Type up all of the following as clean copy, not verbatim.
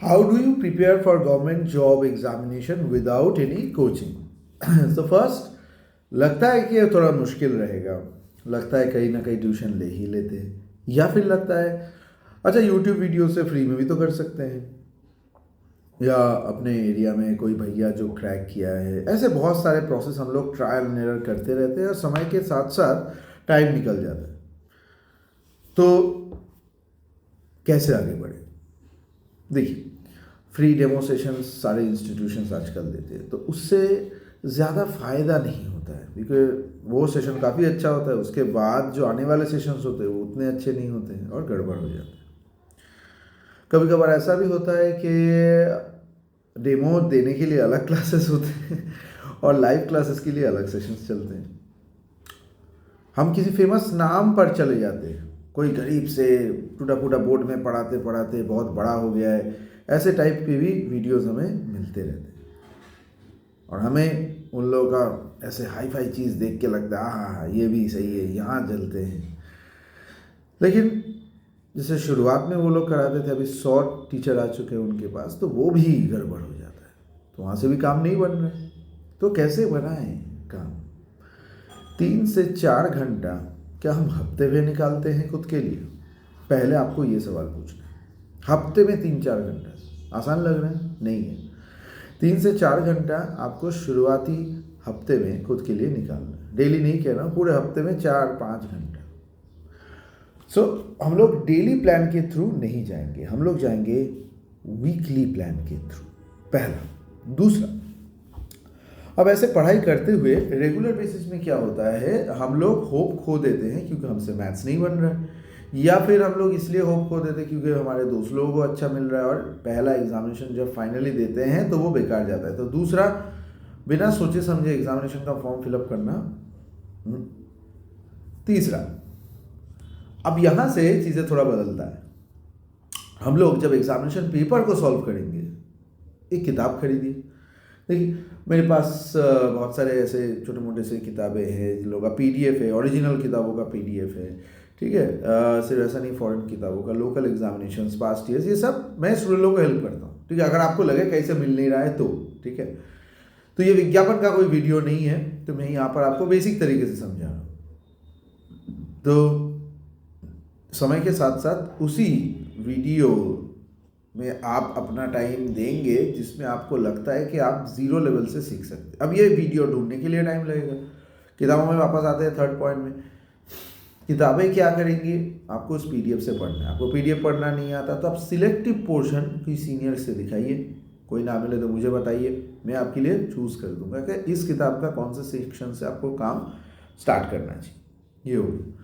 How do you prepare for government job examination without any coaching? So first, लगता है कि ये थोड़ा मुश्किल रहेगा, लगता है कहीं ना कहीं ट्यूशन ले ही लेते हैं, या फिर लगता है अच्छा यूट्यूब वीडियो से फ्री में भी तो कर सकते हैं, या अपने एरिया में कोई भैया जो क्रैक किया है। ऐसे बहुत सारे प्रोसेस हम लोग ट्रायल एंड एरर करते रहते हैं और समय के साथ साथ टाइम निकल जाता है। तो कैसे आगे बढ़े? देखिए, फ्री डेमो सेशंस सारे इंस्टीट्यूशंस आजकल देते हैं, तो उससे ज़्यादा फ़ायदा नहीं होता है, क्योंकि वो सेशन काफ़ी अच्छा होता है, उसके बाद जो आने वाले सेशंस होते हैं वो उतने अच्छे नहीं होते हैं और गड़बड़ हो जाता है। कभी कभार ऐसा भी होता है कि डेमो देने के लिए अलग क्लासेस होते हैं और लाइव क्लासेस के लिए अलग सेशंस चलते हैं। हम किसी फेमस नाम पर चले जाते हैं, कोई गरीब से टूटा फूटा बोर्ड में पढ़ाते पढ़ाते बहुत बड़ा हो गया है, ऐसे टाइप के भी वीडियोस हमें मिलते रहते हैं और हमें उन लोगों का ऐसे हाई फाई चीज़ देख के लगता है हाँ ये भी सही है, यहाँ चलते हैं। लेकिन जैसे शुरुआत में वो लोग कराते थे, अभी 100 टीचर आ चुके हैं उनके पास, तो वो भी गड़बड़ हो जाता है, तो वहाँ से भी काम नहीं बन रहा है। तो कैसे बनाएं काम? 3 से 4 घंटा क्या हम हफ्ते में निकालते हैं खुद के लिए? पहले आपको ये सवाल पूछना है। हफ्ते में 3-4 घंटा आसान लग रहा है? नहीं है। 3 से 4 घंटा आपको शुरुआती हफ्ते में खुद के लिए निकालना है। डेली नहीं कह रहा हूँ, पूरे हफ्ते में 4-5 घंटा। हम लोग डेली प्लान के थ्रू नहीं जाएंगे, हम लोग जाएंगे वीकली प्लान के थ्रू, पहला। दूसरा, अब ऐसे पढ़ाई करते हुए रेगुलर बेसिस में क्या होता है, हम लोग होप खो देते हैं क्योंकि हमसे मैथ्स नहीं बन रहा है, या फिर हम लोग इसलिए होप खो देते हैं क्योंकि हमारे दोस्त लोगों को अच्छा मिल रहा है और पहला एग्जामिनेशन जब फाइनली देते हैं तो वो बेकार जाता है। तो दूसरा, बिना सोचे समझे एग्जामिनेशन का फॉर्म फिलअप करना। तीसरा, अब यहाँ से चीज़ें थोड़ा बदलता है। हम लोग जब एग्जामिनेशन पेपर को सॉल्व करेंगे, एक किताब खरीदिए। देखिए, मेरे पास बहुत सारे ऐसे छोटे मोटे से किताबें हैं जिन लोगों का PDF है, ओरिजिनल किताबों का PDF है, ठीक है। सिर्फ ऐसा नहीं, फॉरेन किताबों का, लोकल एग्जामिनेशंस, पास्ट ईयर्स, ये सब मैं स्टूडेंट लोगों को हेल्प करता हूँ, ठीक है। अगर आपको लगे कहीं से मिल नहीं रहा है तो ठीक है। तो ये विज्ञापन का कोई वीडियो नहीं है, तो मैं यहाँ पर आपको बेसिक तरीके से समझा रहा हूँ। तो समय के साथ साथ उसी वीडियो में आप अपना टाइम देंगे जिसमें आपको लगता है कि आप ज़ीरो लेवल से सीख सकते। अब ये वीडियो ढूंढने के लिए टाइम लगेगा। किताबों में वापस आते हैं थर्ड पॉइंट में। किताबें क्या करेंगी? आपको उस PDF से पढ़ना है। आपको PDF पढ़ना नहीं आता तो आप सिलेक्टिव पोर्शन किसी सीनियर से दिखाइए, कोई ना मिले तो मुझे बताइए, मैं आपके लिए चूज़ कर दूंगा कि इस किताब का कौन से सेक्शन से आपको काम स्टार्ट करना चाहिए। ये होगी।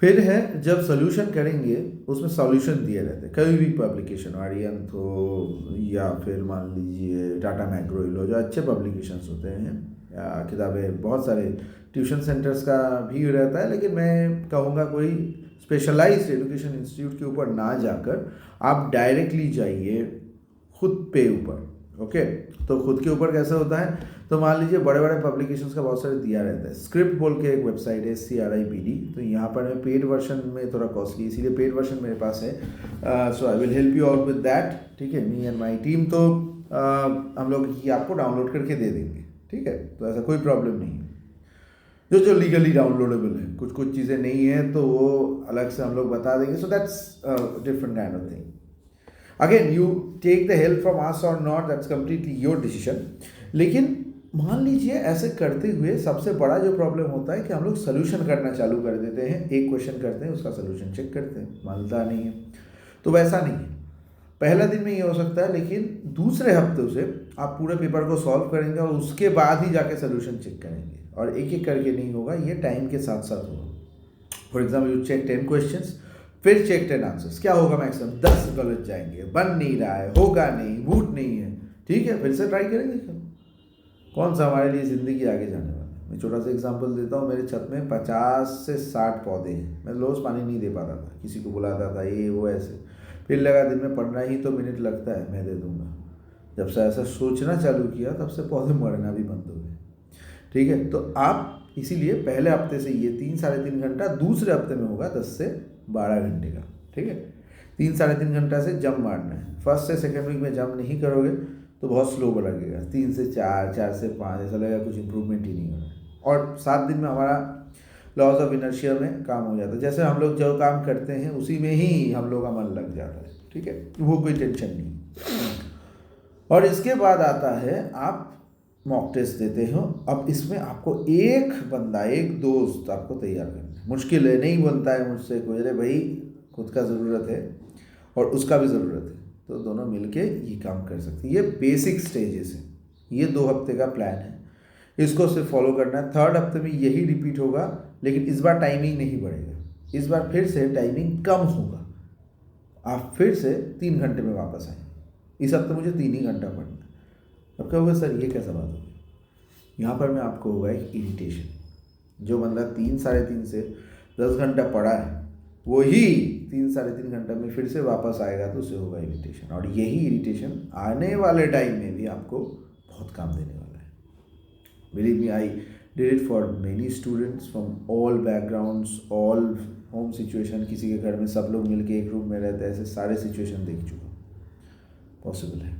फिर है, जब सोल्यूशन करेंगे उसमें सॉल्यूशन दिए रहते हैं, कभी भी पब्लिकेशन, आर्यंत हो या फिर मान लीजिए टाटा मैग्रो हो, जो अच्छे पब्लिकेशंस होते हैं, या किताबें बहुत सारे ट्यूशन सेंटर्स का भी रहता है। लेकिन मैं कहूँगा कोई स्पेशलाइज्ड एजुकेशन इंस्टीट्यूट के ऊपर ना जाकर आप डायरेक्टली जाइए खुद पे ऊपर। ओके, तो खुद के ऊपर कैसे होता है? तो मान लीजिए बड़े बड़े पब्लिकेशंस का बहुत सारे दिया रहता है। स्क्रिप्ट बोल के एक वेबसाइट है, CRIPD। तो यहाँ पर मैं पेड वर्जन में थोड़ा कॉस्टली, इसीलिए पेड वर्जन मेरे पास है। So I will help you out with that, ठीक है। मी एंड माई टीम, तो हम लोग ये आपको डाउनलोड करके दे देंगे, ठीक है। तो ऐसा कोई प्रॉब्लम नहीं है। जो लीगली डाउनलोडेबल है, कुछ कुछ चीज़ें नहीं है तो वो अलग से हम लोग बता देंगे। So that's different kind of thing. Again, you take the help from us or not, that's completely your decision. लेकिन मान लीजिए ऐसे करते हुए सबसे बड़ा जो प्रॉब्लम होता है कि हम लोग सोल्यूशन करना चालू कर देते हैं, एक क्वेश्चन करते हैं, उसका सोल्यूशन चेक करते हैं, मानता नहीं है। तो वैसा नहीं है, पहला दिन में ये हो सकता है, लेकिन दूसरे हफ्ते से आप पूरे पेपर को सॉल्व करेंगे और उसके बाद ही जाके सोल्यूशन चेक करेंगे, और एक एक करके नहीं होगा, ये टाइम के साथ साथ होगा। For example, you check 10 questions, फिर चेक 10 आंसर्स, क्या होगा? मैक्सिमम 10 गलत जाएंगे, बन नहीं रहा है, होगा नहीं, मूड नहीं है, ठीक है, फिर से ट्राई करेंगे। कौन सा हमारे लिए ज़िंदगी आगे जाने वाला है? मैं छोटा सा एग्जांपल देता हूँ। मेरे छत में 50 से 60 पौधे हैं। मैं रोज़ पानी नहीं दे पाता था, किसी को बुलाता था, ये वो ऐसे। फिर लगा दिन में 15 ही तो मिनट लगता है, मैं दे दूँगा। जब से ऐसा सोचना चालू किया तब से पौधे मरना भी बंद हो गए, ठीक है। तो आप इसीलिए पहले हफ्ते से ये 3-3.5 घंटा, दूसरे हफ्ते में होगा 10 से 12 घंटे का, ठीक है। 3-3.5 घंटा से जंप मारना है। फर्स्ट से सेकेंड वीक में जंप नहीं करोगे तो बहुत स्लो लगेगा, 3 से 4, 4 से 5, ऐसा लगेगा कुछ इंप्रूवमेंट ही नहीं हो रहा है। और 7 दिन में हमारा लॉज ऑफ इनर्शिया में काम हो जाता है। जैसे हम लोग जो काम करते हैं उसी में ही हम लोग का मन लग जाता है, ठीक है, वो कोई टेंशन नहीं। और इसके बाद आता है आप मॉक टेस्ट देते हो। अब इसमें आपको एक बंदा, एक दोस्त आपको तैयार करना है। मुश्किल है, नहीं बनता है मुझसे कोई, अरे भाई खुद का ज़रूरत है और उसका भी ज़रूरत है, तो दोनों मिलके ये काम कर सकते हैं। ये बेसिक स्टेजेस है, ये 2 हफ्ते का प्लान है, इसको सिर्फ फॉलो करना है। 3rd हफ्ते में यही रिपीट होगा, लेकिन इस बार टाइमिंग नहीं बढ़ेगा, इस बार फिर से टाइमिंग कम होगा। आप फिर से 3 घंटे में वापस आएँ। इस हफ्ते मुझे 3 ही घंटा पढ़ना है। अब कहोगे सर ये कैसा बात होगी? यहाँ पर मैं आपको होगा एक इरिटेशन। जो बंदा 3-3.5 से 10 घंटा पढ़ा है वही 3-3.5 घंटा में फिर से वापस आएगा तो उसे होगा इरिटेशन। और यही इरिटेशन आने वाले टाइम में भी आपको बहुत काम देने वाला है। Believe me, I did it for many students from all backgrounds, all home situation. किसी के घर में सब लोग मिलके एक रूम में रहते हैं, ऐसे सारे सिचुएशन देख चुका, पॉसिबल है।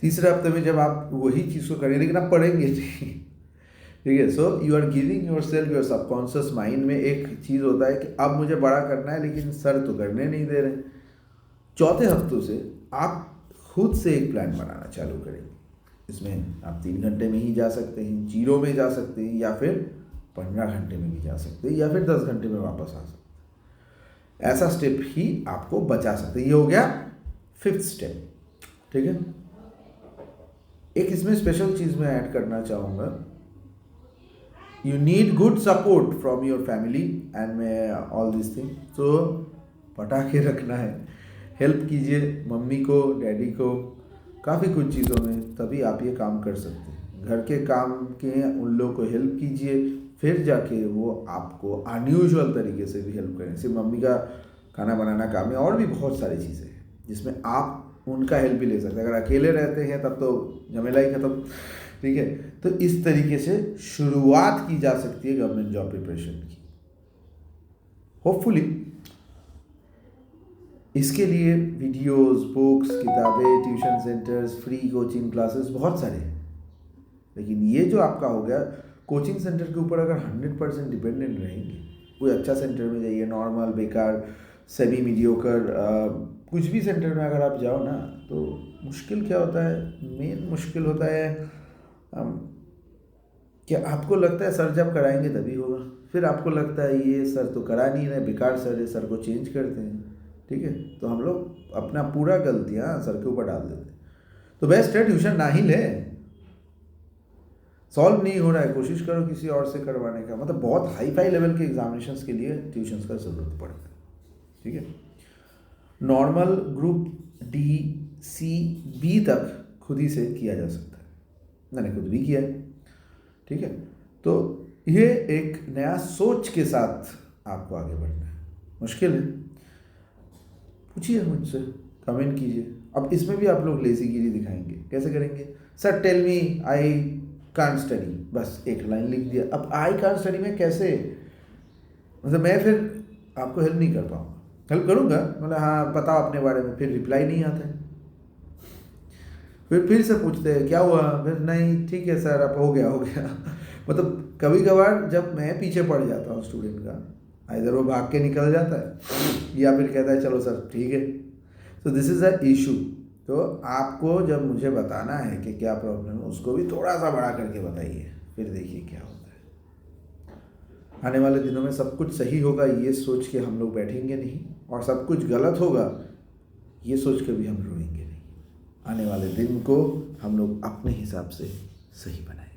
तीसरे हफ्ते में जब आप वही चीज़ को करेंगे लेकिन आप पढ़ेंगे नहीं, ठीक है। So you are giving yourself, your subconscious mind में एक चीज़ होता है कि अब मुझे बड़ा करना है, लेकिन सर तो करने नहीं दे रहे। चौथे हफ्तों से आप खुद से एक प्लान बनाना चालू करेंगे। इसमें आप 3 घंटे में ही जा सकते हैं, 0 में जा सकते हैं, या फिर 15 घंटे में भी जा सकते हैं, या फिर 10 घंटे में वापस आ सकते हैं। ऐसा स्टेप ही आपको बचा सकते हैं। ये हो गया 5th स्टेप, ठीक है। एक इसमें स्पेशल चीज़ मैं ऐड करना चाहूँगा। You need good support from your family and all this thing. तो पटा के रखना है, हेल्प कीजिए मम्मी को, डैडी को, काफ़ी कुछ चीज़ों में, तभी आप ये काम कर सकते हैं। घर के काम के उन लोगों को हेल्प कीजिए, फिर जाके वो आपको अनयूजुअल तरीके से भी हेल्प करें। सिर्फ मम्मी का खाना बनाना काम है, और भी बहुत सारी चीज़ें हैं जिसमें आप उनका हेल्प भी ले सकते हैं। अगर अकेले रहते हैं तब तो झमेला ही खत्म, ठीक है। तो इस तरीके से शुरुआत की जा सकती है गवर्नमेंट जॉब प्रिपरेशन की। होपफुली इसके लिए वीडियोस, बुक्स, किताबें, tuition centres, free coaching classes बहुत सारे हैं। लेकिन ये जो आपका हो गया, कोचिंग सेंटर के ऊपर अगर 100% डिपेंडेंट रहेंगे, कोई अच्छा सेंटर में जाइए, नॉर्मल, बेकार, सेमी मीडियोकर, कुछ भी सेंटर में अगर आप जाओ ना, तो मुश्किल क्या होता है, मेन मुश्किल होता है कि आपको लगता है सर जब कराएंगे तभी होगा, फिर आपको लगता है ये सर तो करा नहीं रहे, बेकार सर है, सर को चेंज करते हैं, ठीक है। तो हम लोग अपना पूरा गलतियाँ सर के ऊपर डाल देते हैं। तो बेस्ट है ट्यूशन ना ही ले, सॉल्व नहीं हो रहा है, कोशिश करो किसी और से करवाने का। मतलब बहुत हाई फाई लेवल के एग्जामिनेशंस के लिए ट्यूशन्स का ज़रूरत पड़ेगा, ठीक है। Normal group D, C, B तक खुद ही से किया जा सकता है, मैंने खुद भी किया है, ठीक है। तो ये एक नया सोच के साथ आपको आगे बढ़ना है। मुश्किल है, पूछिए मुझसे, कमेंट कीजिए। अब इसमें भी आप लोग लेजीगिरी दिखाएंगे, कैसे करेंगे? Sir tell me I can't study, बस एक लाइन लिख दिया। अब आई कांट स्टडी में कैसे, मतलब मैं फिर आपको हेल्प नहीं कर पाऊँगा। हेल्प करूँगा, मतलब हाँ बताओ अपने बारे में, फिर रिप्लाई नहीं आता है, फिर से पूछते हैं क्या हुआ, फिर नहीं ठीक है सर अब हो गया मतलब कभी कभार जब मैं पीछे पड़ जाता हूँ स्टूडेंट का, इधर वो भाग के निकल जाता है या फिर कहता है चलो सर ठीक है। तो दिस इज़ अ इशू। तो आपको जब मुझे बताना है कि क्या प्रॉब्लम है, उसको भी थोड़ा सा बड़ा करके बताइए, फिर देखिए क्या होता है। आने वाले दिनों में सब कुछ सही होगा ये सोच के हम लोग बैठेंगे नहीं, और सब कुछ गलत होगा ये सोच के भी हम रोएंगे नहीं। आने वाले दिन को हम लोग अपने हिसाब से सही बनाएंगे।